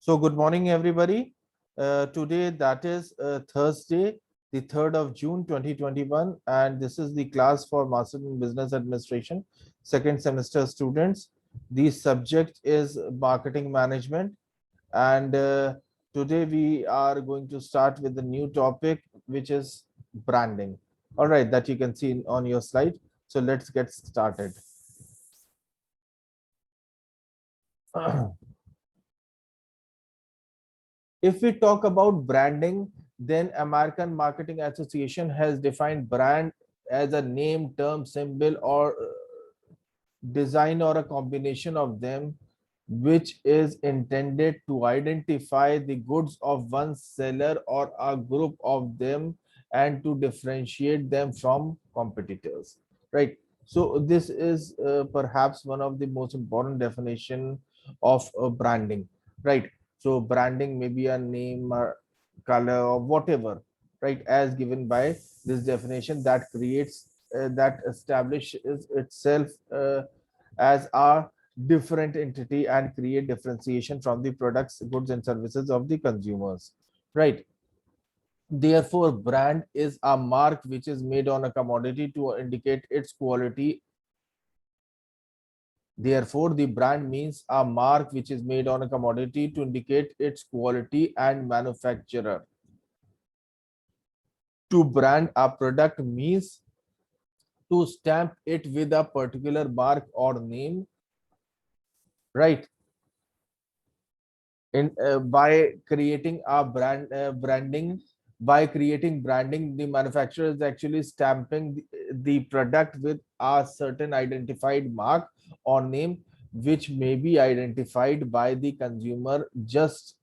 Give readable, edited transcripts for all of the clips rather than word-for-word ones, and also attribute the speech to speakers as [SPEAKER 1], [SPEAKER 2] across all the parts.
[SPEAKER 1] So good morning, everybody. Today, that is Thursday, the 3rd of June, 2021, and this is the class for Master in Business Administration, second semester students. The subject is marketing management, and today we are going to start with the new topic, which is branding. All right, that you can see on your slide. So let's get started. If we talk about branding, then American Marketing Association has defined brand as a name, term, symbol, or design or a combination of them, which is intended to identify the goods of one seller or a group of them and to differentiate them from competitors, right? So this is perhaps one of the most important definition of branding, right? So branding may be a name or color or whatever, right, as given by this definition that creates that establishes itself as a different entity and create differentiation from the products, goods, and services of the consumers, right? Therefore, brand is a mark which is made on a commodity to indicate its quality. Therefore, the brand means a mark which is made on a commodity to indicate its quality and manufacturer. To brand a product means to stamp it with a particular mark or name, right? In by creating a branding, by creating branding, the manufacturer is actually stamping the product with a certain identified mark or name, which may be identified by the consumer just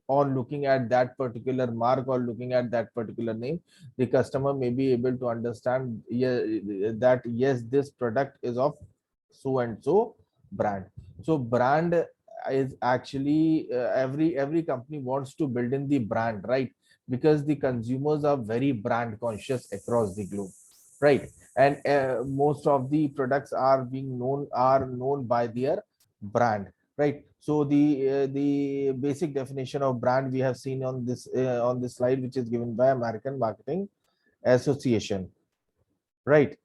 [SPEAKER 1] on looking at that particular mark or looking at that particular name. The customer may be able to understand, yeah, that yes, this product is of so and so brand. So brand is actually every company wants to build in the brand, right? Because the consumers are very brand conscious across the globe, right? And most of the products are known by their brand, right? So the basic definition of brand we have seen on this slide, which is given by American Marketing Association, right?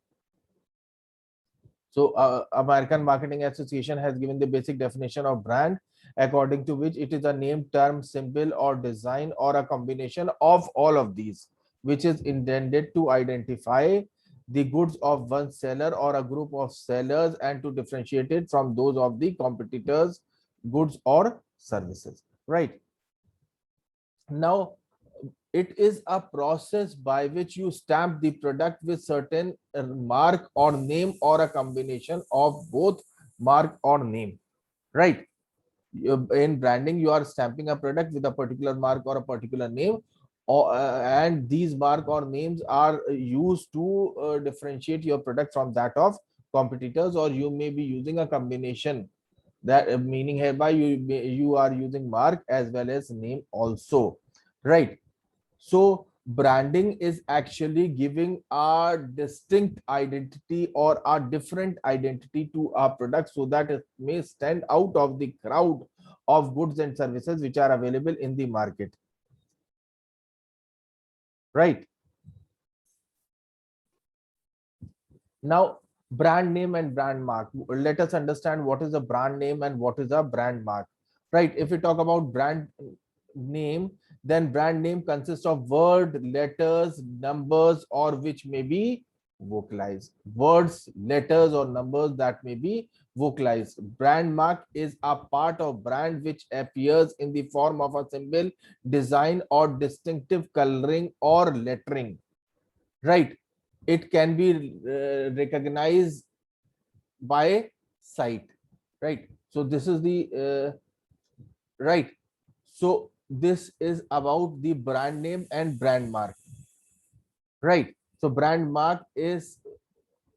[SPEAKER 1] So, American Marketing Association has given the basic definition of brand, according to which it is a name, term, symbol, or design, or a combination of all of these, which is intended to identify the goods of one seller or a group of sellers and to differentiate it from those of the competitors' goods or services, right? Now, it is a process by which you stamp the product with certain mark or name or a combination of both mark or name, right? In branding, you are stamping a product with a particular mark or a particular name, and these mark or names are used to differentiate your product from that of competitors, or you may be using a combination, that meaning hereby you are using mark as well as name also, right? So branding is actually giving a distinct identity or a different identity to our product so that it may stand out of the crowd of goods and services which are available in the market, right? Now, brand name and brand mark. Let us understand what is a brand name and what is a brand mark, right? If we talk about brand name, then brand name consists of word, letters, numbers, or which may be vocalized. Words, letters, or numbers that may be vocalized. Brand mark is a part of brand which appears in the form of a symbol, design, or distinctive coloring or lettering, right? It can be recognized by sight, right? So this is the right. So this is about the brand name and brand mark, right? So brand mark is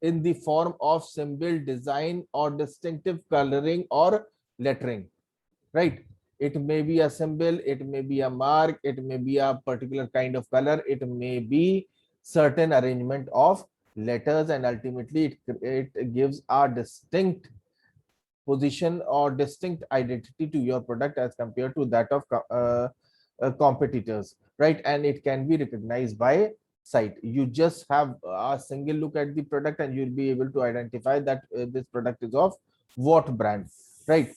[SPEAKER 1] in the form of symbol, design, or distinctive coloring or lettering, right? It may be a symbol, it may be a mark, it may be a particular kind of color, it may be certain arrangement of letters, and ultimately it gives a distinct position or distinct identity to your product as compared to that of competitors, right? And it can be recognized by sight. You just have a single look at the product and you'll be able to identify that this product is of what brand, right?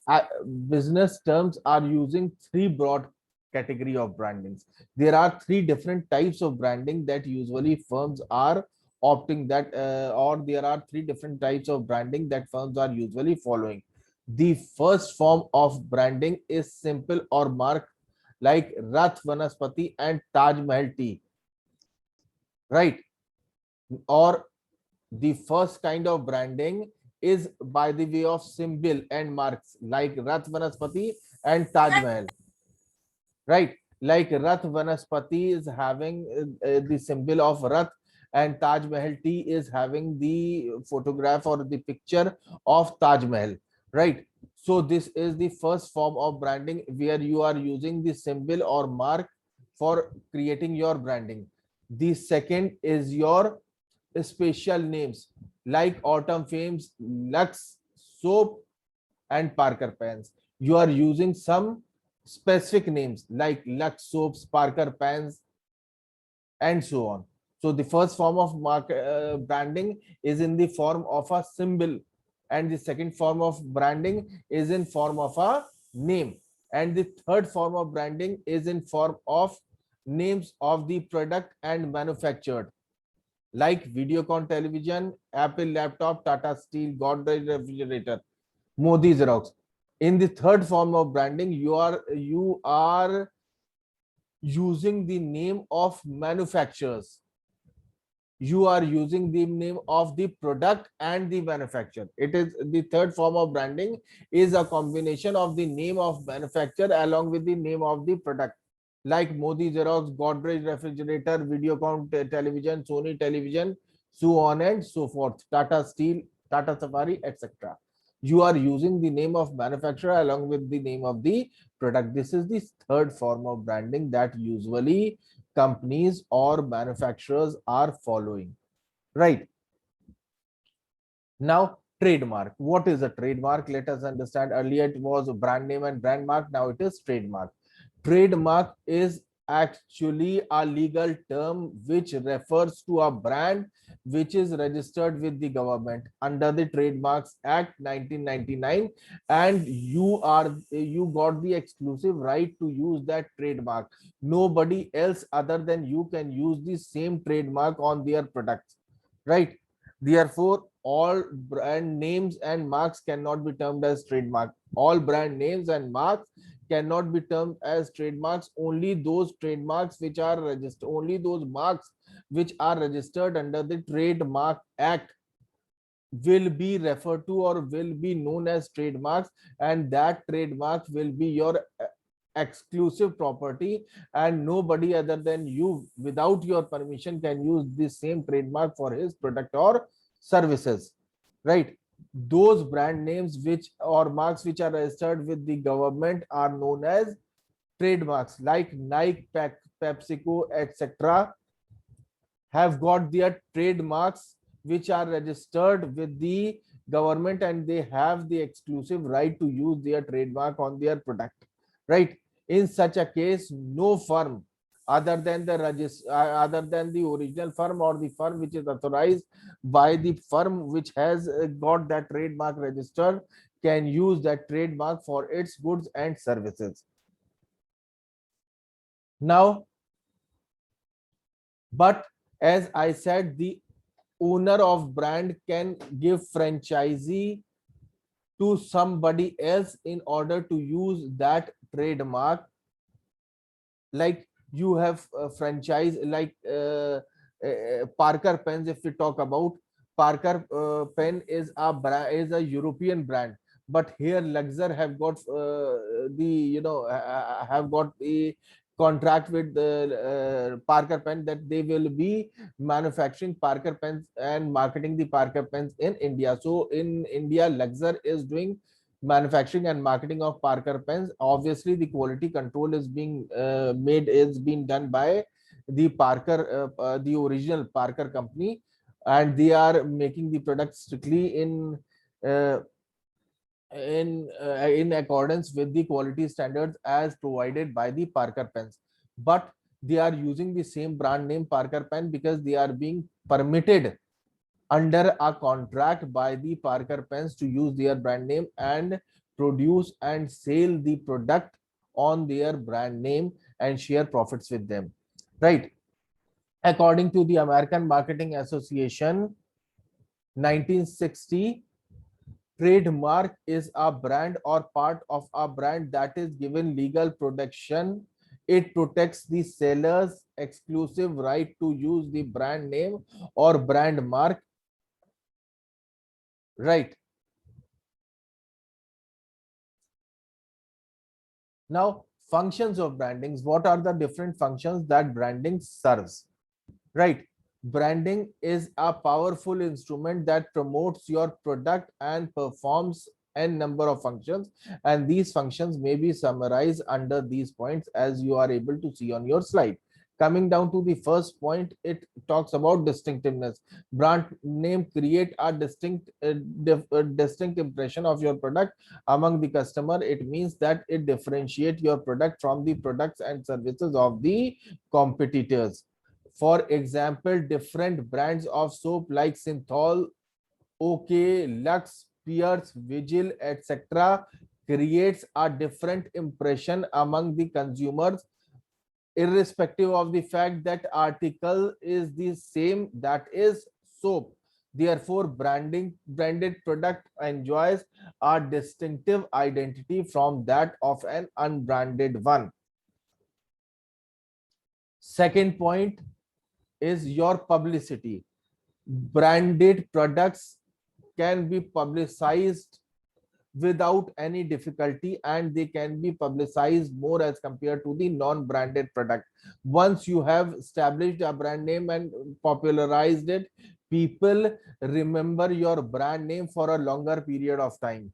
[SPEAKER 1] uh, Business terms are using three broad category of brandings. There are three different types of branding that usually firms are opting that, or there are three different types of branding that firms are usually following. The first form of branding is simple or mark, like Rath Vanaspati and Taj Mahal tea, right? Or the first kind of branding is by the way of symbol and marks, like Rath Vanaspati and Taj Mahal, right? Like Rath Vanaspati is having the symbol of Rath, and Taj Mahal tea is having the photograph or the picture of Taj Mahal, right? So this is the first form of branding where you are using the symbol or mark for creating your branding. The second is your special names, like Autumn Fames, Lux soap, and Parker pens. You are using some specific names like Lux soaps, Parker pens, and so on. So the first form of branding is in the form of a symbol, and the second form of branding is in form of a name, and the third form of branding is in form of names of the product and manufactured, like Videocon television, Apple laptop, Tata Steel, Godrej refrigerator, Modi Xerox. In the third form of branding, you are using the name of manufacturers. You are using the name of the product and the manufacturer. It is the third form of branding is a combination of the name of manufacturer along with the name of the product, like Modi Xerox, Godrej refrigerator, Videocon television, Sony television, so on and so forth, Tata Steel, Tata Safari, etc. You are using the name of manufacturer along with the name of the product. This is the third form of branding that usually companies or manufacturers are following, right? Now, trademark. What is a trademark? Let us understand. Earlier it was a brand name and brand mark. Now it is trademark. Trademark is actually a legal term which refers to a brand which is registered with the government under the Trademarks Act 1999, and you got the exclusive right to use that trademark. Nobody else other than you can use the same trademark on their products, right? Therefore, all brand names and marks cannot be termed as trademark. All brand names and marks cannot be termed as trademarks. Only those trademarks which are registered, only those marks which are registered under the Trademark Act will be referred to or will be known as trademarks, and that trademark will be your exclusive property, and nobody other than you without your permission can use the same trademark for his product or services, right? Those brand names which or marks which are registered with the government are known as trademarks, like Nike, PepsiCo, etc. have got their trademarks which are registered with the government, and they have the exclusive right to use their trademark on their product, right? In such a case, no firm other than other than the original firm or the firm which is authorized by the firm which has got that trademark registered can use that trademark for its goods and services. Now, but as I said, the owner of brand can give franchisee to somebody else in order to use that trademark. Like you have a franchise like Parker pens. If we talk about Parker pen is a brand, is a European brand, but here Luxor have got the have got the contract with the Parker pen that they will be manufacturing Parker pens and marketing the Parker pens in India. So in India, Luxor is doing manufacturing and marketing of Parker pens. Obviously, the quality control is being being done by the the original Parker company, and they are making the product strictly in uh, in accordance with the quality standards as provided by the Parker pens, but they are using the same brand name Parker pen because they are being permitted under a contract by the Parker pens to use their brand name and produce and sell the product on their brand name and share profits with them, right? According to the American Marketing Association 1960, trademark is a brand or part of a brand that is given legal protection. It protects the seller's exclusive right to use the brand name or brand mark, right? Now, functions of brandings. What are the different functions that branding serves? Right. Branding is a powerful instrument that promotes your product and performs n number of functions, and these functions may be summarized under these points as you are able to see on your slide. Coming down to the first point, it talks about distinctiveness. Brand name create a distinct impression of your product among the customer. It means that it differentiate your product from the products and services of the competitors. For example, different brands of soap like Synthol, OK, Lux, Pierce, Vigil, etc. creates a different impression among the consumers, irrespective of the fact that article is the same, that is soap. Therefore, branded product enjoys a distinctive identity from that of an unbranded one. Second point is your publicity. Branded products can be publicized without any difficulty, and they can be publicized more as compared to the non-branded product. Once you have established a brand name and popularized it, people remember your brand name for a longer period of time.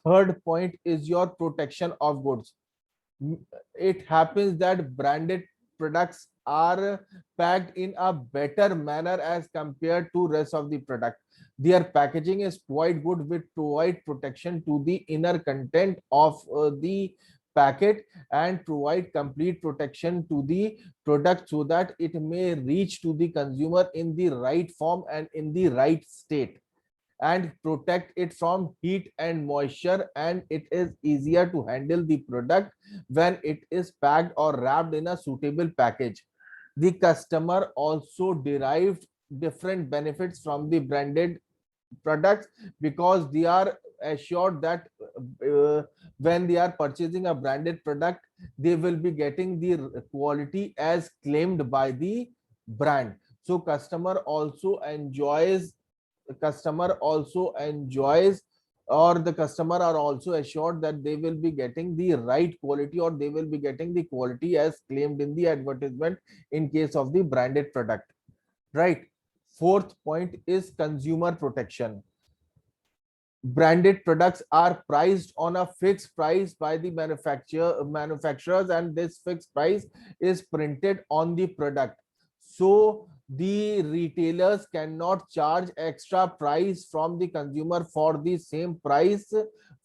[SPEAKER 1] Third point is your protection of goods. It happens that branded products are packed in a better manner as compared to rest of the product. Their packaging is quite good with provide protection to the inner content of the packet and provide complete protection to the product so that it may reach to the consumer in the right form and in the right state, and protect it from heat and moisture, and it is easier to handle the product when it is packed or wrapped in a suitable package. The customer also derived different benefits from the branded products because they are assured that when they are purchasing a branded product, they will be getting the quality as claimed by the brand. So customer also enjoys, or the customer are also assured that they will be getting the right quality, or they will be getting the quality as claimed in the advertisement in case of the branded product, right? Fourth point is consumer protection. Branded products are priced on a fixed price by the manufacturers, and this fixed price is printed on the product. So the retailers cannot charge extra price from the consumer for the same price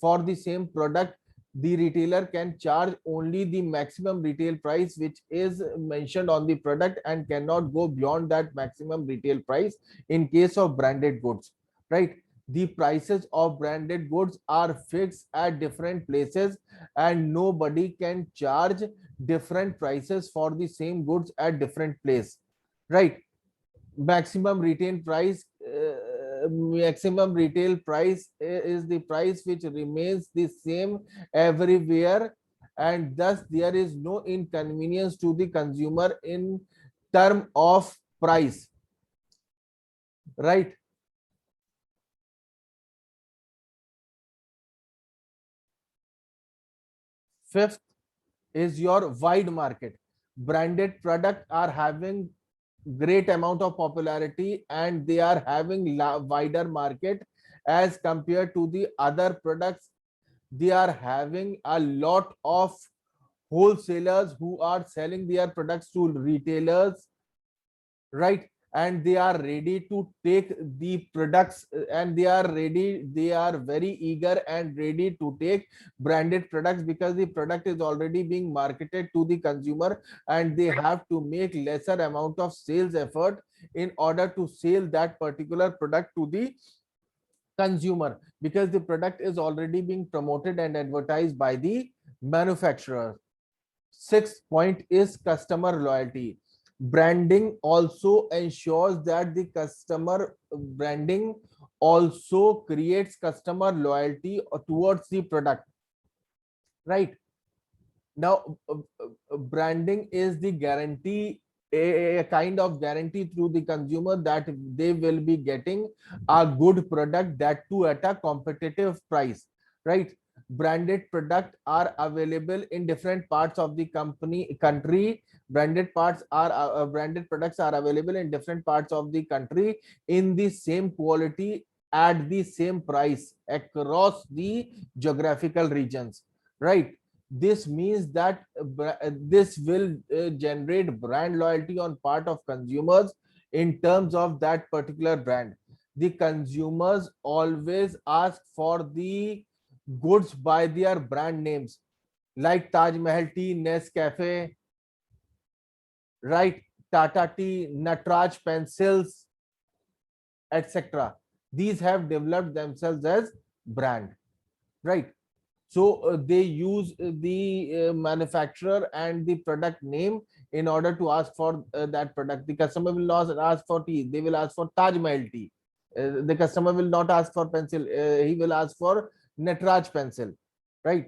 [SPEAKER 1] for the same product. The retailer can charge only the maximum retail price which is mentioned on the product and cannot go beyond that maximum retail price in case of branded goods, right? The prices of branded goods are fixed at different places, and nobody can charge different prices for the same goods at different place, right? Maximum retail price is the price which remains the same everywhere, and thus there is no inconvenience to the consumer in term of price, right? Fifth is your wide market. Branded products are having great amount of popularity, and they are having wider market as compared to the other products. They are having a lot of wholesalers who are selling their products to retailers, right? and they are ready to take the products, and they are very eager and ready to take branded products, because the product is already being marketed to the consumer, and they have to make lesser amount of sales effort in order to sell that particular product to the consumer, because the product is already being promoted and advertised by the manufacturer. Sixth point is customer loyalty. Branding also ensures that the customer branding also creates customer loyalty towards the product, right? Now, branding is the guarantee, a kind of guarantee through the consumer that they will be getting a good product, that too at a competitive price, right? Branded products are available in different parts of the country. Branded products are available in different parts of the country in the same quality at the same price across the geographical regions, right? This means that this will generate brand loyalty on part of consumers in terms of that particular brand. The consumers always ask for the goods by their brand names, like Taj Mahal tea, Nescafe, right? Tata tea, Natraj pencils, etc. These have developed themselves as brand, right? So they use the manufacturer and the product name in order to ask for that product. The customer will not ask for tea, they will ask for Taj Mahal tea. The customer will not ask for pencil, he will ask for Natraj pencil, right?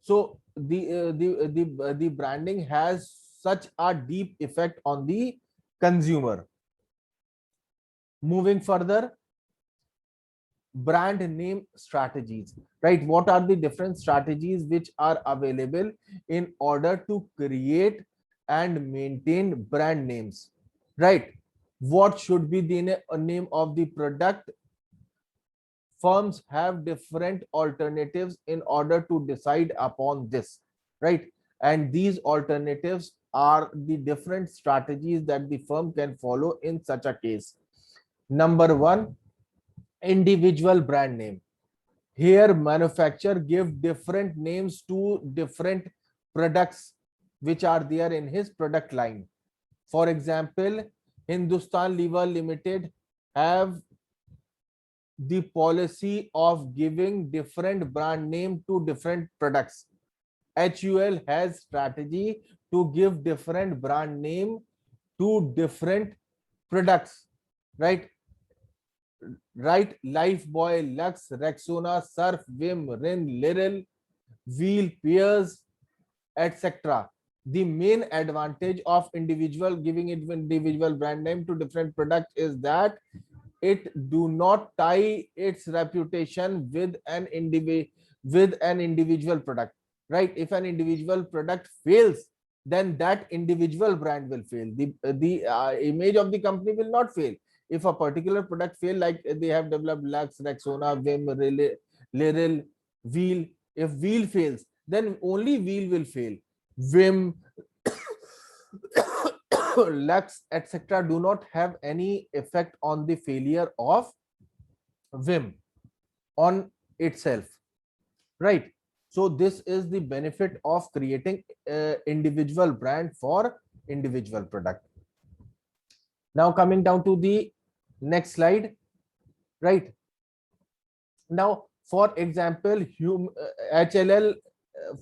[SPEAKER 1] So the branding has such a deep effect on the consumer. Moving further, brand name strategies, right? What are the different strategies which are available in order to create and maintain brand names, right? What should be the name of the product? Firms have different alternatives in order to decide upon this, right? And these alternatives are the different strategies that the firm can follow in such a case. Number one, individual brand name. Here manufacturer give different names to different products which are there in his product line. For example, Hindustan Lever Limited have the policy of giving different brand name to different products. HUL has strategy to give different brand name to different products, right? Right? Lifebuoy, Lux, Rexona, Surf, Vim, Rin, Liril, Wheel, Peers, etc. The main advantage of individual giving it individual brand name to different products is that it do not tie its reputation with an individual product, right? If an individual product fails, then that individual brand will fail. The image of the company will not fail. If a particular product fail, like they have developed Lux, Rexona, Vim, Liril, Wheel, if Wheel fails, then only Wheel will fail. Vim, Lux, etc. do not have any effect on the failure of Vim on itself, right? So this is the benefit of creating individual brand for individual product. Now coming down to the next slide, right? Now, for example, HLL,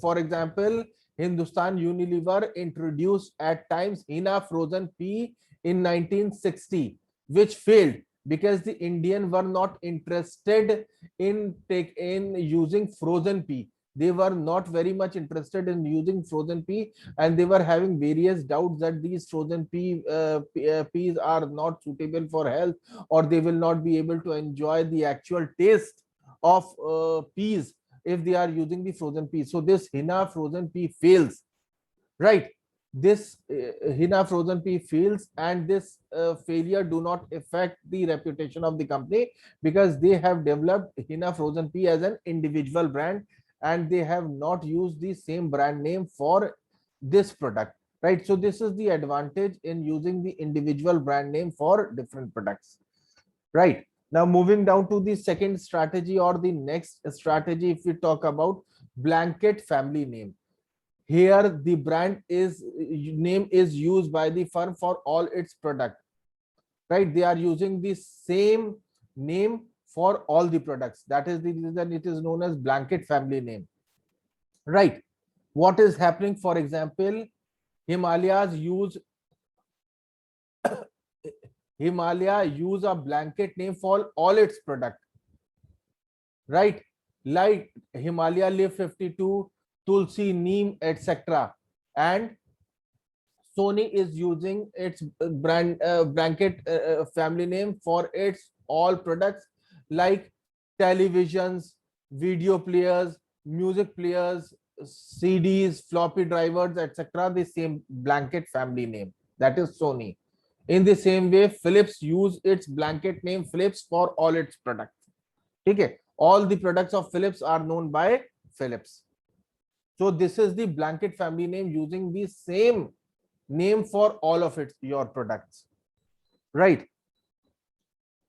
[SPEAKER 1] for example, Hindustan Unilever introduced at times Hina frozen pea in 1960, which failed because the Indian were not interested in using frozen pea. They were not very much interested in using frozen pea, and they were having various doubts that these frozen peas are not suitable for health, or they will not be able to enjoy the actual taste of peas if they are using the frozen peas. So this Hina frozen pea fails, right? This Hina frozen pea fails, and this failure do not affect the reputation of the company, because they have developed Hina frozen pea as an individual brand, and they have not used the same brand name for this product. right? So this is the advantage in using the individual brand name for different products, right? Now moving down to the second strategy or the next strategy, if we talk about blanket family name. Here the brand is name is used by the firm for all its product, right? They are using the same name for all the products. That is the reason it is known as blanket family name, right? What is happening? For example, Himalayas use Himalaya use a blanket name for all its product, right? Like Himalaya Live 52, Tulsi, Neem, etc. And Sony is using its brand blanket family name for its all products like televisions, video players, music players, CDs, floppy drivers, etc. The same blanket family name, that is Sony. In the same way, Philips use its blanket name Philips for all its products. Okay, all the products of Philips are known by Philips. So this is the blanket family name using the same name for all of its your products, right?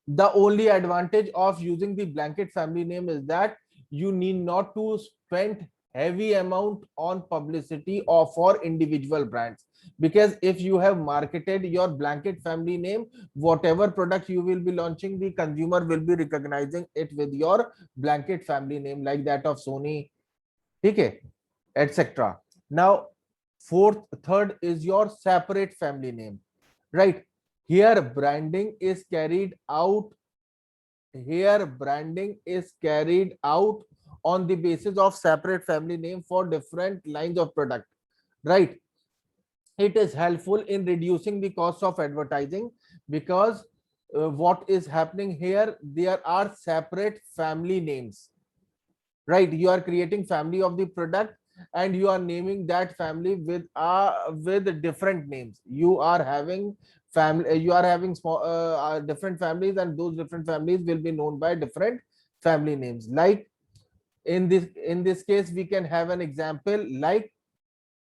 [SPEAKER 1] The only advantage of using the blanket family name is that you need not to spend heavy amount on publicity or for individual brands, because if you have marketed your blanket family name, whatever product you will be launching, the consumer will be recognizing it with your blanket family name, like that of Sony, okay, etc. Now third is your separate family name, right? Here branding is carried out Here branding is carried out on the basis of separate family name for different lines of product, right? It is helpful in reducing the cost of advertising, because what is happening here, there are separate family names, right? You are creating family of the product and you are naming that family with different names. You are having family, you are having small different families, and those different families will be known by different family names. Like in this case, we can have an example like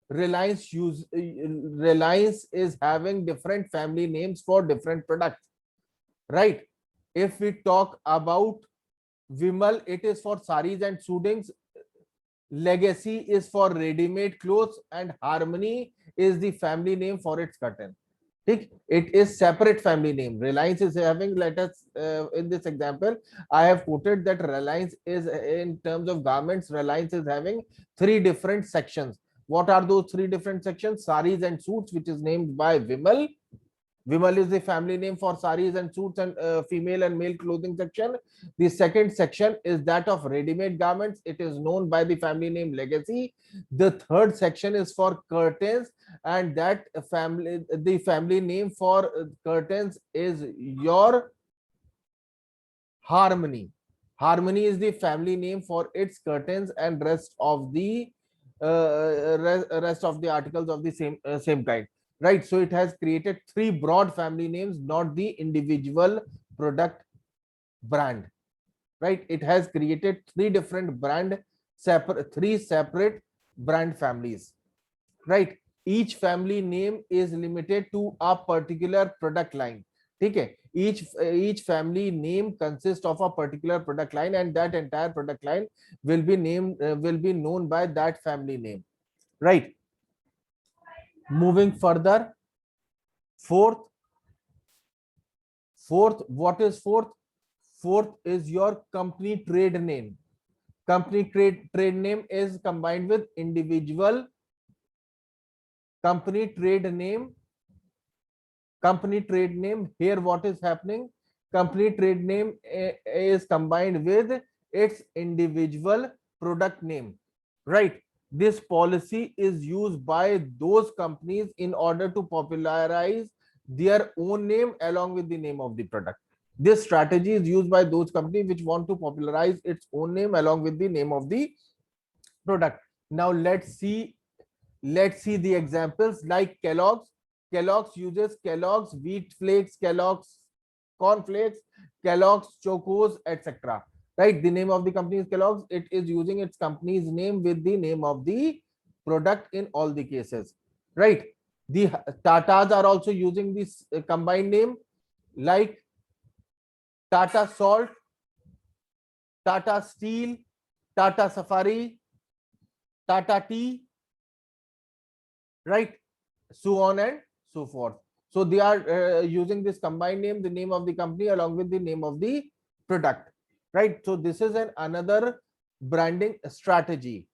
[SPEAKER 1] Reliance is having different family names for different products, right? If we talk about Vimal, it is for saris and suitings. Legacy is for ready-made clothes, and Harmony is the family name for its curtain. It is separate family name. Reliance is having, let us in this example, I have quoted that Reliance is, in terms of garments, Reliance is having three different sections. What are those three different sections? Saris and suits, which is named by Vimal. Vimal is the family name for saris and suits and female and male clothing section. The second section is that of ready-made garments. It is known by the family name Legacy. The third section is for curtains, and the family name for curtains is your Harmony. Harmony is the family name for its curtains, and rest of the articles of the same kind, right? So it has created three broad family names, not the individual product brand, right? It has created three separate brand families, right? Each family name is limited to a particular product line. Okay, each family name consists of a particular product line, and that entire product line will be known by that family name, right? Moving further, fourth what is fourth? Fourth is your company trade name. Company trade name is combined with individual company trade name. Here what is happening? Company trade name is combined with its individual product name, right? This policy is used by those companies in order to popularize their own name along with the name of the product. This strategy is used by those companies which want to popularize its own name along with the name of the product. Now let's see the examples. Like Kellogg's uses Kellogg's wheat flakes, Kellogg's cornflakes, Kellogg's chocos, etc. Right? The name of the company is Kellogg's. It is using its company's name with the name of the product in all the cases. Right? The Tatas are also using this combined name, like Tata Salt, Tata Steel, Tata Safari, Tata Tea, right? So on and so forth. So they are using this combined name, the name of the company along with the name of the product, right? So this is another branding strategy,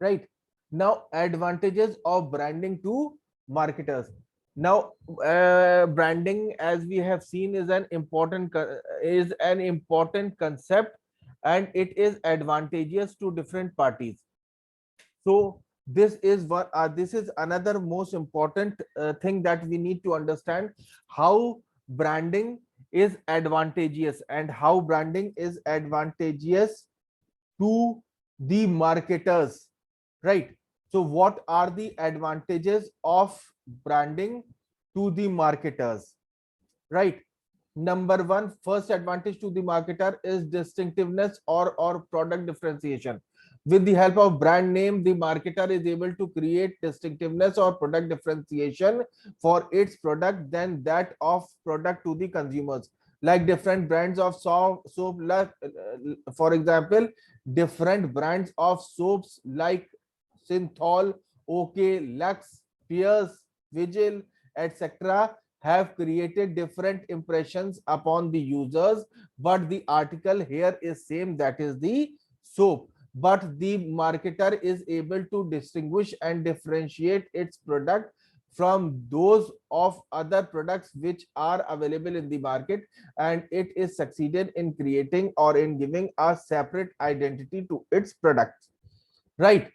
[SPEAKER 1] right? Now, advantages of branding to marketers. Now, branding, as we have seen, is an important concept, and it is advantageous to different parties. So this is another most important thing that we need to understand, how branding is advantageous and how branding is advantageous to the marketers, right? So what are the advantages of branding to the marketers, right? Number one, first advantage to the marketer is distinctiveness or product differentiation. With the help of brand name, the marketer is able to create distinctiveness or product differentiation for its product than that of product to the consumers. Like different brands of soap, like, for example, different brands of soaps like Synthol, OK, Lux, Pierce, Vigil, etc. have created different impressions upon the users, but the article here is same, that is the soap. But the marketer is able to distinguish and differentiate its product from those of other products which are available in the market, and it is succeeded in creating or in giving a separate identity to its products, right?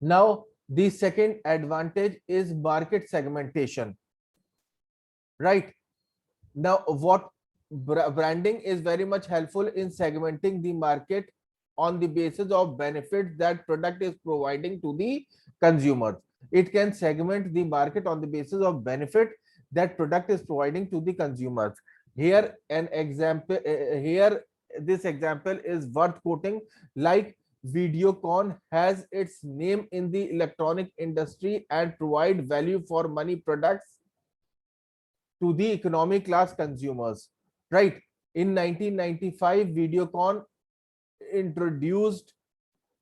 [SPEAKER 1] Now, the second advantage is market segmentation, right? Now, what branding is very much helpful in segmenting the market on the basis of benefits that product is providing to the consumers. It can segment the market on the basis of benefit that product is providing to the consumers. Here, an example. Here, this example is worth quoting. Like Videocon has its name in the electronic industry and provide value for money products to the economic class consumers, right? In 1995, Videocon introduced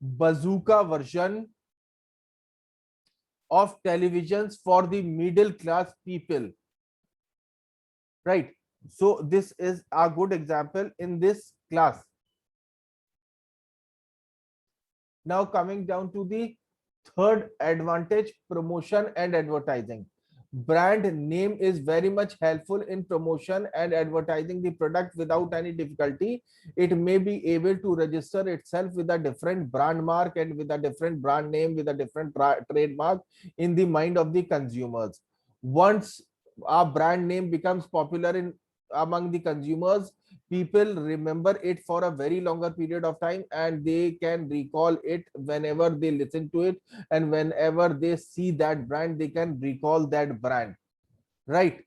[SPEAKER 1] bazooka version of televisions for the middle class people, right? So this is a good example in this class. Now coming down to the third advantage, promotion and advertising. Brand name is very much helpful in promotion and advertising the product without any difficulty. It may be able to register itself with a different brand mark and with a different brand name, with a different trademark in the mind of the consumers. Once a brand name becomes popular in among the consumers, people remember it for a very longer period of time, and they can recall it whenever they listen to it, and whenever they see that brand they can recall that brand, right?